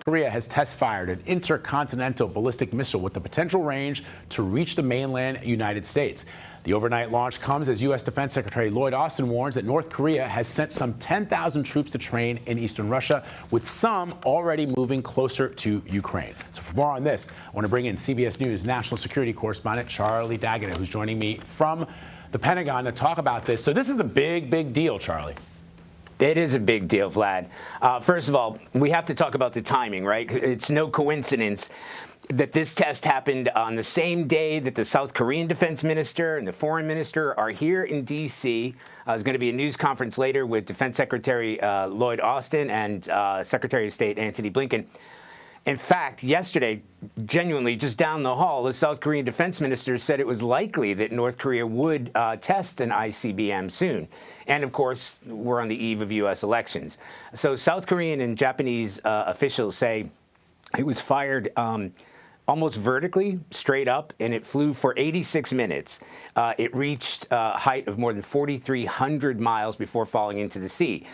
Korea has test-fired an intercontinental ballistic missile with the potential range to reach the mainland United States. The overnight launch comes as U.S. Defense Secretary Lloyd Austin warns that North Korea has sent some 10,000 troops to train in eastern Russia, with some already moving closer to Ukraine. So for more on this, I want to bring in CBS News national security correspondent Charlie D'Agata, who's joining me from the Pentagon to talk about this. So this is a big deal, Charlie. It is a big deal, Vlad. First of all, we have to talk about the timing, right? It's no coincidence that this test happened on the same day that the South Korean defense minister and the foreign minister are here in D.C. There's going to be a news conference later with Defense Secretary Lloyd Austin and Secretary of State Antony Blinken. In fact, yesterday, genuinely, just down the hall, the South Korean defense minister said it was likely that North Korea would test an ICBM soon. And, of course, we're on the eve of U.S. elections. So South Korean and Japanese officials say it was fired almost vertically, straight up, and it flew for 86 minutes. It reached a height of more than 4,300 miles before falling into the sea.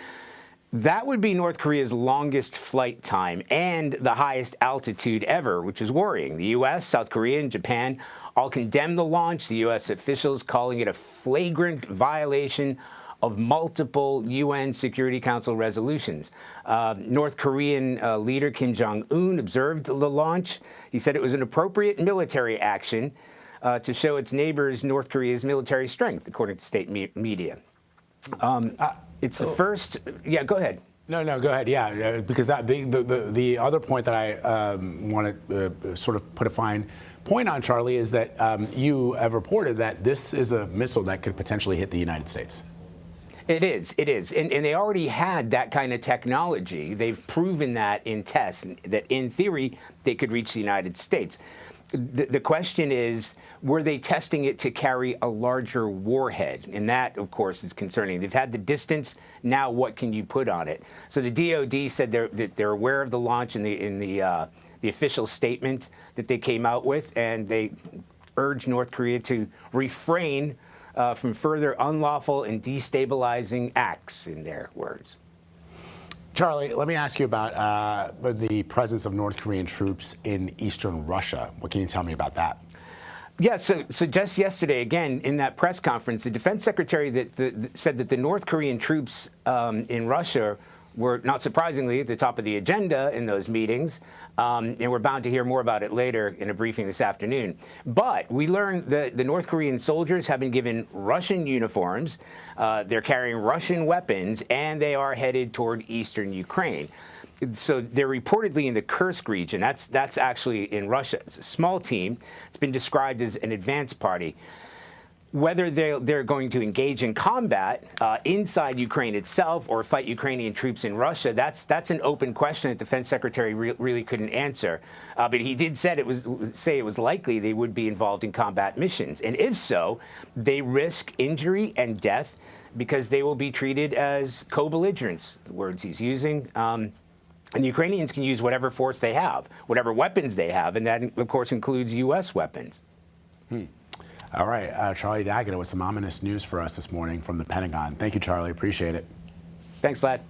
That would be North Korea's longest flight time and the highest altitude ever, which is worrying. The U.S., South Korea, and Japan all condemned the launch, the U.S. officials calling it a flagrant violation of multiple UN Security Council resolutions. North Korean leader Kim Jong-un observed the launch. He said it was an appropriate military action to show its neighbors North Korea's military strength, according to state media. It's the first. Yeah, go ahead. No, go ahead. Yeah, because the other point that I want to sort of put a fine point on, Charlie, is that you have reported that this is a missile that could potentially hit the United States. It is. And they already had that kind of technology. They've proven that in tests, that in theory, they could reach the United States. The question is, were they testing it to carry a larger warhead? And that, of course, is concerning. They've had the distance. Now what can you put on it? So the DoD said they're aware of the launch in the official statement that they came out with, and they urged North Korea to refrain from further unlawful and destabilizing acts, in their words. Charlie, let me ask you about the presence of North Korean troops in eastern Russia. What can you tell me about that? Yeah, so just yesterday, again, in that press conference, the defense secretary said that the North Korean troops in Russia were, not surprisingly, at the top of the agenda in those meetings, and we're bound to hear more about it later in a briefing this afternoon. But we learned that the North Korean soldiers have been given Russian uniforms, they're carrying Russian weapons, and they are headed toward eastern Ukraine. So they're reportedly in the Kursk region. That's actually in Russia. It's a small team. It's been described as an advance party. Whether they're going to engage in combat inside Ukraine itself or fight Ukrainian troops in Russia, that's an open question that the Defense Secretary really couldn't answer. But he did say it was likely they would be involved in combat missions. And if so, they risk injury and death because they will be treated as co-belligerents, the words he's using. And the Ukrainians can use whatever force they have, whatever weapons they have, and that, of course, includes U.S. weapons. All right, Charlie D'Agata with some ominous news for us this morning from the Pentagon. Thank you, Charlie. Appreciate it. Thanks, Vlad.